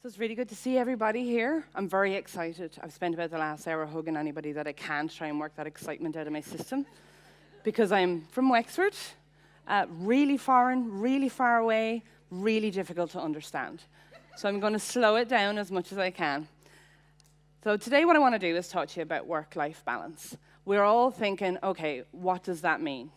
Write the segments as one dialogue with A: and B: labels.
A: So it's really good to see everybody here. I'm very excited. I've spent about the last hour hugging anybody that I can to try and work that excitement out of my system. Because I'm from Wexford, really foreign, really far away, really difficult to understand. So I'm going to slow it down as much as I can. So today what I want to do is talk to you about work-life balance. We're all thinking, okay, what does that mean?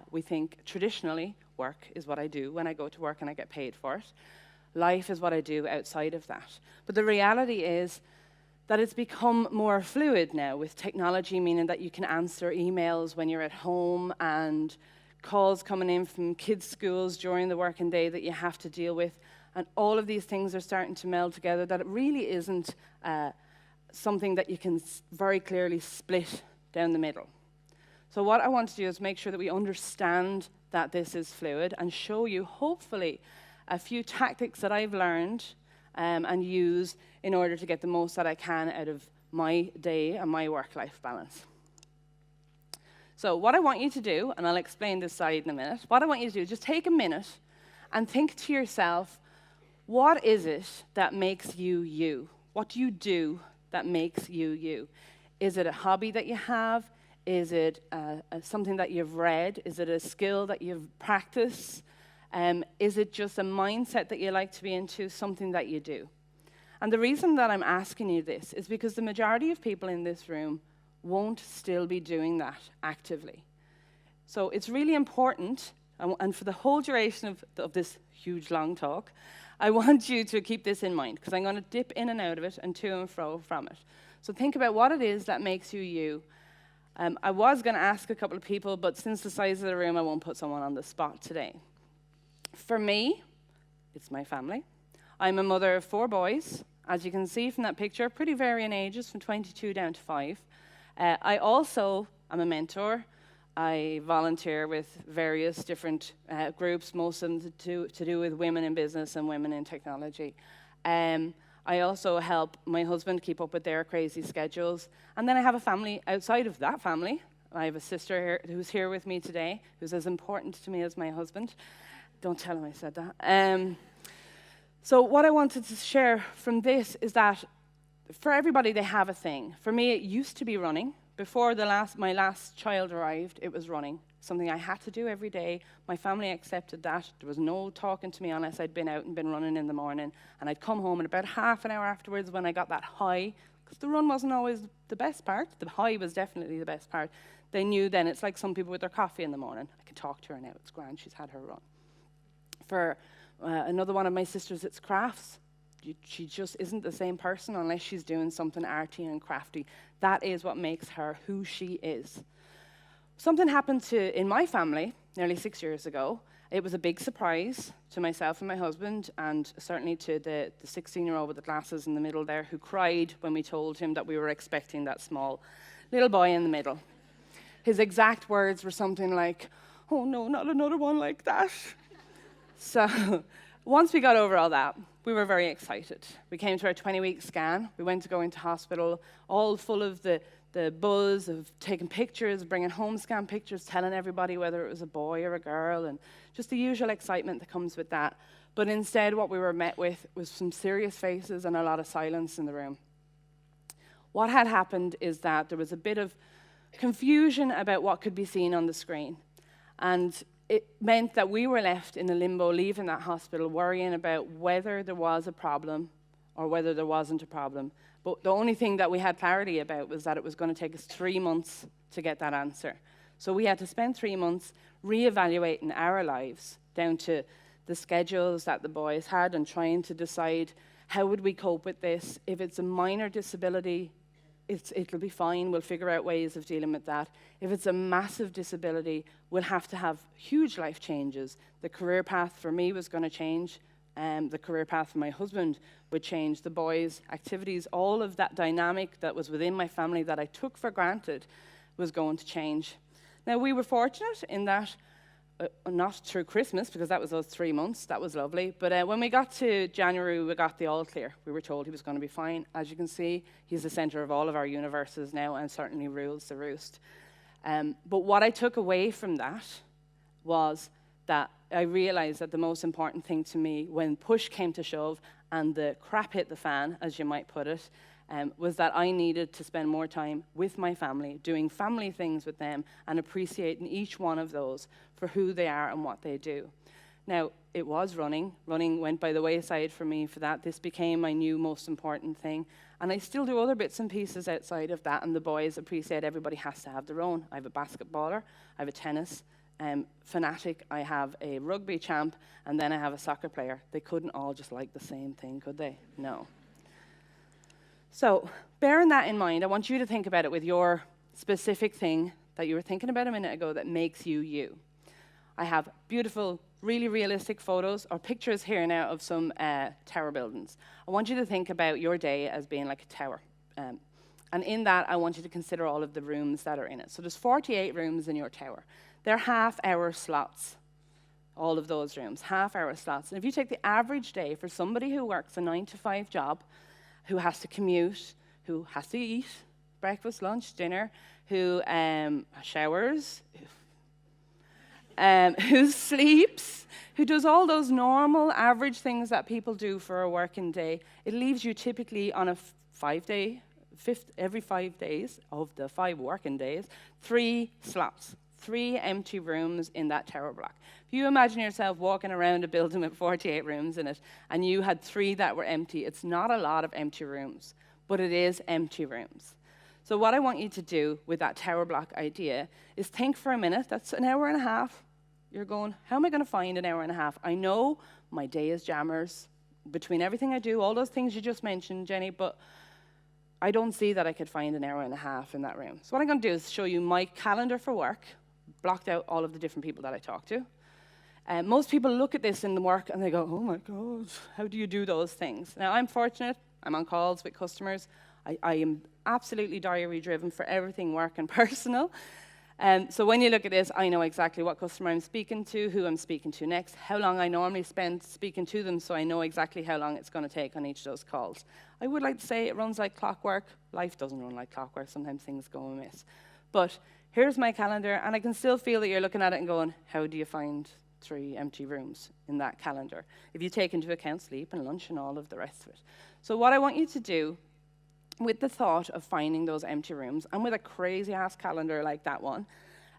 A: We think traditionally, work is what I do when I go to work and I get paid for it. Life is what I do outside of that. But the reality is that it's become more fluid now with technology, meaning that you can answer emails when you're at home and calls coming in from kids' schools during the working day that you have to deal with. And all of these things are starting to meld together, that it really isn't something that you can very clearly split down the middle. So what I want to do is make sure that we understand that this is fluid and show you, hopefully, a few tactics that I've learned and use in order to get the most that I can out of my day and my work-life balance. So what I want you to do, and I'll explain this side in a minute, what I want you to do is just take a minute and think to yourself, what is it that makes you you? What do you do that makes you you? Is it a hobby that you have? Is it something that you've read? Is it a skill that you've practiced? Is it just a mindset that you like to be into, something that you do? And the reason that I'm asking you this is because the majority of people in this room won't still be doing that actively. So it's really important, and for the whole duration of this huge, long talk, I want you to keep this in mind, because I'm going to dip in and out of it and to and fro from it. So think about what it is that makes you you. I was going to ask a couple of people, but since the size of the room, I won't put someone on the spot today. For me, it's my family. I'm a mother of 4 boys. As you can see from that picture, pretty varying ages, from 22 down to 5. I also am a mentor. I volunteer with various different groups, most of them to do with women in business and women in technology. I also help my husband keep up with their crazy schedules. And then I have a family outside of that family. I have a sister here, who's here with me today, who's as important to me as my husband. Don't tell him I said that. So what I wanted to share from this is that for everybody, they have a thing. For me, it used to be running. Before my last child arrived, it was running, something I had to do every day. My family accepted that. There was no talking to me unless I'd been out and been running in the morning. And I'd come home, and about half an hour afterwards, when I got that high, because the run wasn't always the best part, the high was definitely the best part, they knew then, it's like some people with their coffee in the morning. I can talk to her now, it's grand, she's had her run. For another one of my sisters, it's crafts. She just isn't the same person unless she's doing something arty and crafty. That is what makes her who she is. Something happened in my family nearly 6 years ago. It was a big surprise to myself and my husband, and certainly to the 16-year-old with the glasses in the middle there, who cried when we told him that we were expecting that small little boy in the middle. His exact words were something like, "Oh no, not another one like that." So once we got over all that, we were very excited. We came to our 20-week scan. We went to go into hospital, all full of the buzz of taking pictures, bringing home scan pictures, telling everybody whether it was a boy or a girl, and just the usual excitement that comes with that. But instead, what we were met with was some serious faces and a lot of silence in the room. What had happened is that there was a bit of confusion about what could be seen on the screen. And it meant that we were left in a limbo, leaving that hospital, worrying about whether there was a problem or whether there wasn't a problem. But the only thing that we had clarity about was that it was going to take us 3 months to get that answer. So we had to spend 3 months reevaluating our lives down to the schedules that the boys had and trying to decide how would we cope with this. If it's a minor disability, it'll be fine. We'll figure out ways of dealing with that. If it's a massive disability, we'll have to have huge life changes. The career path for me was going to change. The career path for my husband would change. The boys' activities, all of that dynamic that was within my family that I took for granted was going to change. Now, we were fortunate in that, not through Christmas, because that was those 3 months. That was lovely. But when we got to January, we got the all clear. We were told he was going to be fine. As you can see, he's the center of all of our universes now and certainly rules the roost. But what I took away from that was that I realized that the most important thing to me when push came to shove and the crap hit the fan, as you might put it, was that I needed to spend more time with my family, doing family things with them, and appreciating each one of those for who they are and what they do. Now, it was running. Running went by the wayside for me for that. This became my new most important thing. And I still do other bits and pieces outside of that, and the boys appreciate everybody has to have their own. I have a basketballer, I have a tennis fanatic, I have a rugby champ, and then I have a soccer player. They couldn't all just like the same thing, could they? No. So, bearing that in mind, I want you to think about it with your specific thing that you were thinking about a minute ago that makes you you. I have beautiful, really realistic photos or pictures here now of some tower buildings. I want you to think about your day as being like a tower. And in that, I want you to consider all of the rooms that are in it. So there's 48 rooms in your tower. They're half-hour slots, all of those rooms, half-hour slots. And if you take the average day for somebody who works a 9-to-5 job, who has to commute, who has to eat breakfast, lunch, dinner, who showers, who sleeps, who does all those normal average things that people do for a working day, it leaves you typically on a every 5 days of the 5 working days, 3 slots, 3 empty rooms in that tower block. If you imagine yourself walking around a building with 48 rooms in it, and you had 3 that were empty, it's not a lot of empty rooms, but it is empty rooms. So what I want you to do with that tower block idea is think for a minute. That's an hour and a half. You're going, how am I going to find an hour and a half? I know my day is jammers between everything I do, all those things you just mentioned, Jenny, but I don't see that I could find an hour and a half in that room. So what I'm going to do is show you my calendar for work, blocked out all of the different people that I talk to. Most people look at this in the work and they go, oh my God, how do you do those things? Now, I'm fortunate. I'm on calls with customers. I am absolutely diary-driven for everything work and personal. So when you look at this, I know exactly what customer I'm speaking to, who I'm speaking to next, how long I normally spend speaking to them, so I know exactly how long it's going to take on each of those calls. I would like to say it runs like clockwork. Life doesn't run like clockwork. Sometimes things go amiss. But here's my calendar, and I can still feel that you're looking at it and going, how do you find 3 empty rooms in that calendar? If you take into account sleep and lunch and all of the rest of it. So what I want you to do with the thought of finding those empty rooms, and with a crazy-ass calendar like that one,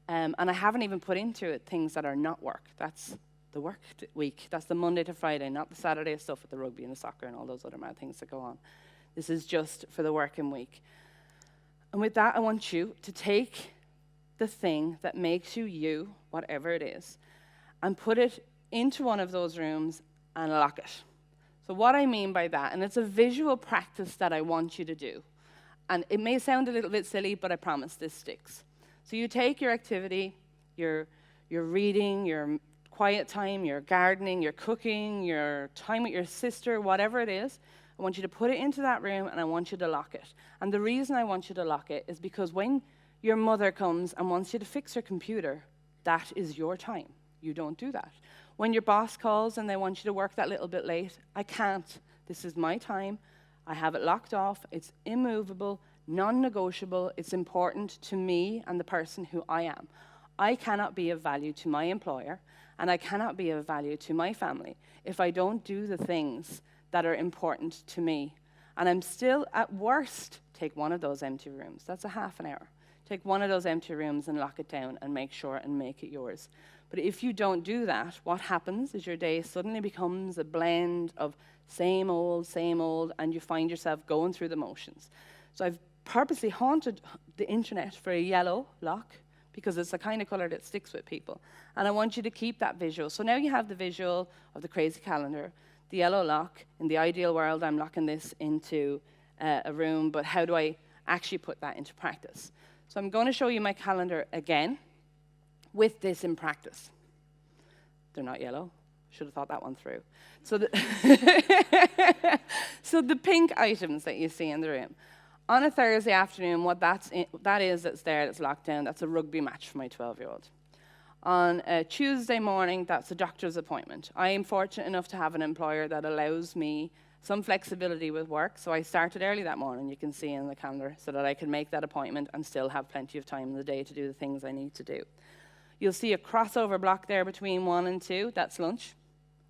A: and I haven't even put into it things that are not work. That's the work week. That's the Monday to Friday, not the Saturday stuff with the rugby and the soccer and all those other mad things that go on. This is just for the working week. And with that, I want you to take the thing that makes you you, whatever it is, and put it into one of those rooms and lock it. So what I mean by that, and it's a visual practice that I want you to do, and it may sound a little bit silly, but I promise this sticks. So you take your activity, your reading, your quiet time, your gardening, your cooking, your time with your sister, whatever it is, I want you to put it into that room and I want you to lock it. And the reason I want you to lock it is because when your mother comes and wants you to fix her computer, that is your time. You don't do that. When your boss calls and they want you to work that little bit late, I can't. This is my time. I have it locked off. It's immovable, non-negotiable. It's important to me and the person who I am. I cannot be of value to my employer, and I cannot be of value to my family if I don't do the things that are important to me. And I'm still, at worst, take one of those empty rooms. That's a half an hour. Take one of those empty rooms and lock it down and make sure and make it yours. But if you don't do that, what happens is your day suddenly becomes a blend of same old, and you find yourself going through the motions. So I've purposely haunted the internet for a yellow lock because it's the kind of color that sticks with people. And I want you to keep that visual. So now you have the visual of the crazy calendar, the yellow lock. In the ideal world, I'm locking this into a room, but how do I actually put that into practice? So I'm going to show you my calendar again with this in practice. They're not yellow. Should have thought that one through. So so the pink items that you see in the room. On a Thursday afternoon, what that's there that's locked down, that's a rugby match for my 12-year-old. On a Tuesday morning, that's a doctor's appointment. I am fortunate enough to have an employer that allows me some flexibility with work, so I started early that morning, you can see in the calendar, so that I can make that appointment and still have plenty of time in the day to do the things I need to do. You'll see a crossover block there between 1 and 2. That's lunch.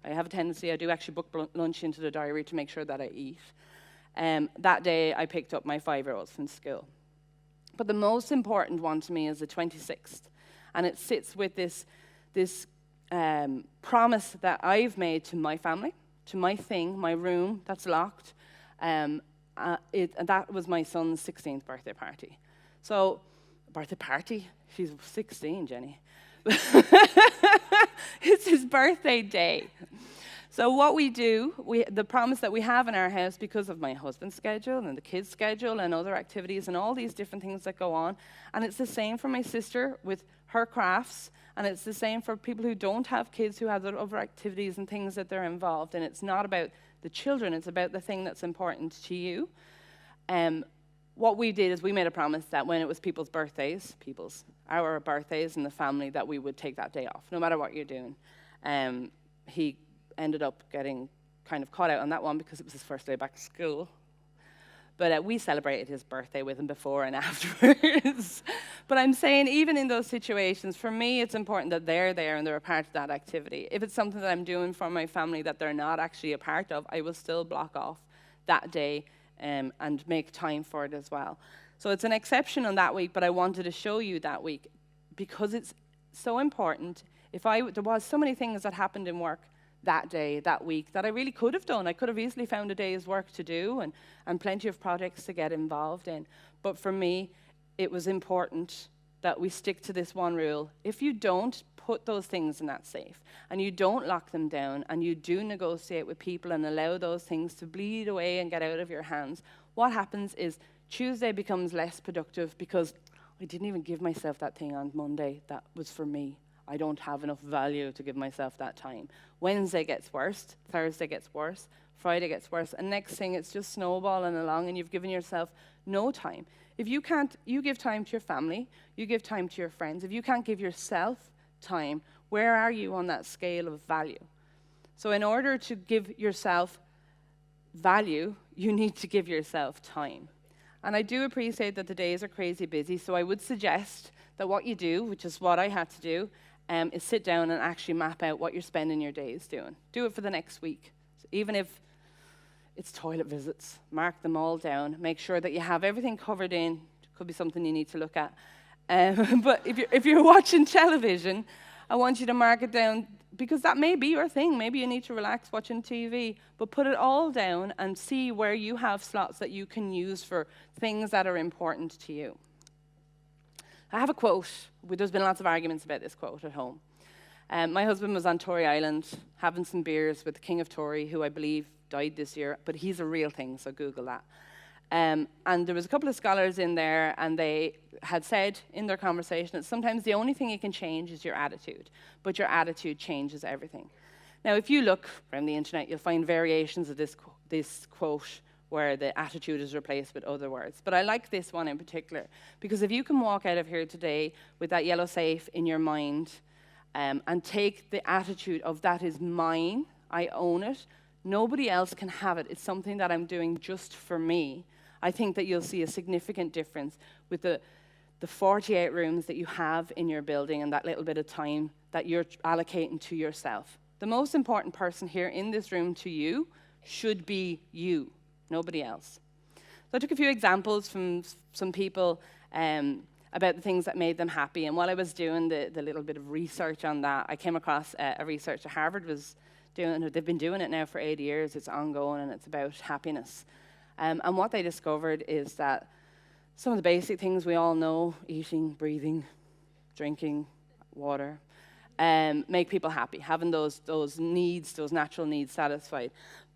A: I have a tendency, I do actually book lunch into the diary to make sure that I eat. That day, I picked up my 5-year-olds from school. But the most important one to me is the 26th. And it sits with this promise that I've made to my family, to my thing, my room that's locked. And that was my son's 16th birthday party. So, birthday party? She's 16, Jenny. It's his birthday day. So what we do, the promise that we have in our house, because of my husband's schedule and the kids' schedule and other activities and all these different things that go on, and it's the same for my sister with her crafts, and it's the same for people who don't have kids who have other activities and things that they're involved in. It's not about the children, it's about the thing that's important to you. What we did is we made a promise that when it was people's birthdays, our birthdays in the family, that we would take that day off, no matter what you're doing. He ended up getting kind of caught out on that one because it was his first day back to school. But we celebrated his birthday with him before and afterwards. But I'm saying, even in those situations, for me, it's important that they're there and they're a part of that activity. If it's something that I'm doing for my family that they're not actually a part of, I will still block off that day and make time for it as well. So it's an exception on that week, but I wanted to show you that week because it's so important. There was so many things that happened in work that day, that week, that I really could have done. I could have easily found a day's work to do and plenty of projects to get involved in. But for me, it was important that we stick to this one rule. If you don't put those things in that safe, and you don't lock them down, and you do negotiate with people and allow those things to bleed away and get out of your hands, what happens is Tuesday becomes less productive because I didn't even give myself that thing on Monday that was for me. I don't have enough value to give myself that time. Wednesday gets worse, Thursday gets worse, Friday gets worse, and next thing it's just snowballing along and you've given yourself no time. If you can't, you give time to your family, you give time to your friends. If you can't give yourself time, where are you on that scale of value? So in order to give yourself value, you need to give yourself time. And I do appreciate that the days are crazy busy, so I would suggest that what you do, which is what I had to do, is sit down and actually map out what you're spending your days doing. Do it for the next week. So even if it's toilet visits, mark them all down. Make sure that you have everything covered in. Could be something you need to look at. But if you're watching television, I want you to mark it down because that may be your thing. Maybe you need to relax watching TV, but put it all down and see where you have slots that you can use for things that are important to you. I have a quote. There's been lots of arguments about this quote at home. My husband was on Tory Island having some beers with the King of Tory, who I believe died this year, but he's a real thing, so Google that. And there was a couple of scholars in there, and they had said in their conversation that sometimes the only thing you can change is your attitude, but your attitude changes everything. Now, if you look around the internet, you'll find variations of this quote where the attitude is replaced with other words. But I like this one in particular, because if you can walk out of here today with that yellow safe in your mind and take the attitude of that is mine, I own it, nobody else can have it, it's something that I'm doing just for me, I think that you'll see a significant difference with the 48 rooms that you have in your building and that little bit of time that you're allocating to yourself. The most important person here in this room to you should be you. Nobody else. So I took a few examples from some people about the things that made them happy. And while I was doing the little bit of research on that, I came across a research that Harvard was doing. They've been doing it now for 80 years. It's ongoing, and it's about happiness. And what they discovered is that some of the basic things we all know, eating, breathing, drinking, water, make people happy, having those needs, those natural needs satisfied.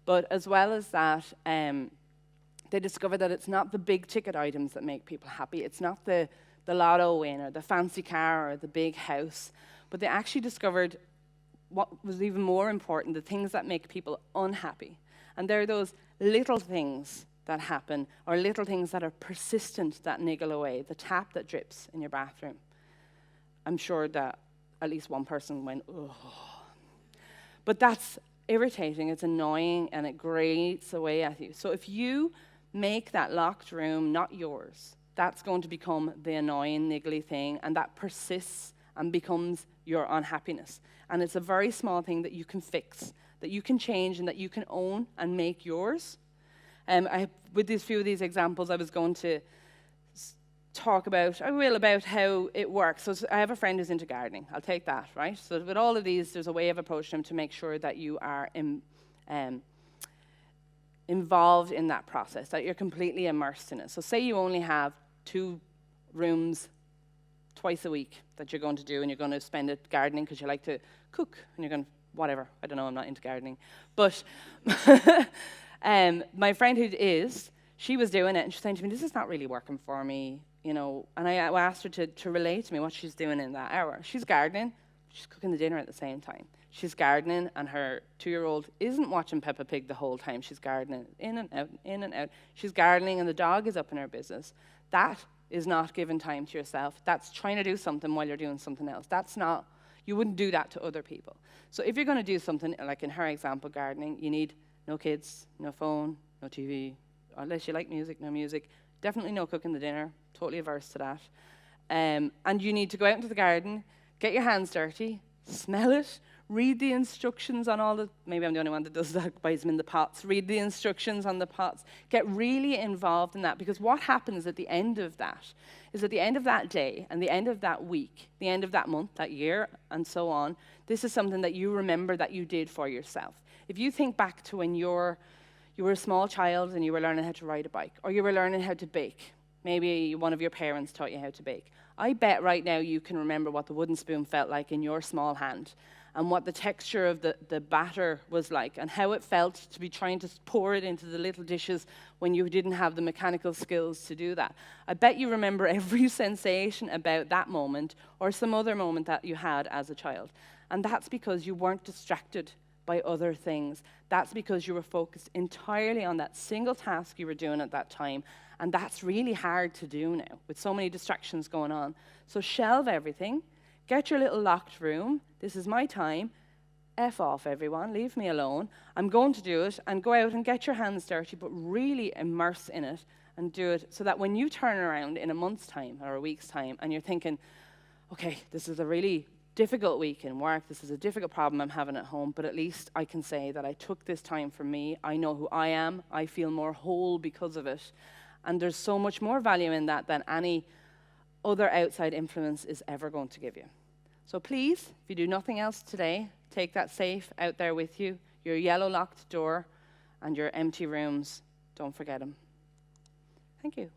A: But as well as that, they discovered that it's not the big ticket items that make people happy. It's not the lotto win or the fancy car or the big house. But they actually discovered what was even more important, the things that make people unhappy. And they're those little things that happen or little things that are persistent that niggle away. The tap that drips in your bathroom. I'm sure that at least one person went, oh. But that's irritating, it's annoying, and it grates away at you. So if you make that locked room not yours, that's going to become the annoying, niggly thing, and that persists and becomes your unhappiness. And it's a very small thing that you can fix, that you can change, and that you can own and make yours. With these few of these examples, I was going to talk about, about how it works. So I have a friend who's into gardening. I'll take that, right? So with all of these, there's a way of approaching them to make sure that you are involved in that process, that you're completely immersed in it. So say you only have 2 rooms twice a week that you're going to do, and you're going to spend it gardening because you like to cook, and you're going to, whatever, I don't know, I'm not into gardening. But my friend who is, she was doing it, and she's saying to me, this is not really working for me, you know. And I asked her to relate to me what she's doing in that hour. She's gardening, she's cooking the dinner at the same time. She's gardening, and her 2-year-old isn't watching Peppa Pig the whole time. She's gardening in and out, in and out. She's gardening, and the dog is up in her business. That is not giving time to yourself. That's trying to do something while you're doing something else. That's not, you wouldn't do that to other people. So if you're going to do something, like in her example, gardening, you need no kids, no phone, no TV, unless you like music, no music. Definitely no cooking the dinner, totally averse to that. And you need to go out into the garden, get your hands dirty, smell it, read the instructions on all the, maybe I'm the only one that does that, buys them in the pots, read the instructions on the pots, get really involved in that, because what happens at the end of that is at the end of that day and the end of that week, the end of that month, that year, and so on, this is something that you remember that you did for yourself. If you think back to when you were a small child and you were learning how to ride a bike, or you were learning how to bake, maybe one of your parents taught you how to bake, I bet right now you can remember what the wooden spoon felt like in your small hand, and what the texture of the batter was like, and how it felt to be trying to pour it into the little dishes when you didn't have the mechanical skills to do that. I bet you remember every sensation about that moment, or some other moment that you had as a child. And that's because you weren't distracted by other things. That's because you were focused entirely on that single task you were doing at that time. And that's really hard to do now, with so many distractions going on. So shelve everything. Get your little locked room. This is my time. F off, everyone. Leave me alone. I'm going to do it. And go out and get your hands dirty, but really immerse in it and do it so that when you turn around in a month's time or a week's time and you're thinking, okay, this is a really difficult week in work. This is a difficult problem I'm having at home, but at least I can say that I took this time for me. I know who I am. I feel more whole because of it. And there's so much more value in that than any other outside influence is ever going to give you. So please, if you do nothing else today, take that safe out there with you, your yellow locked door and your empty rooms. Don't forget them. Thank you.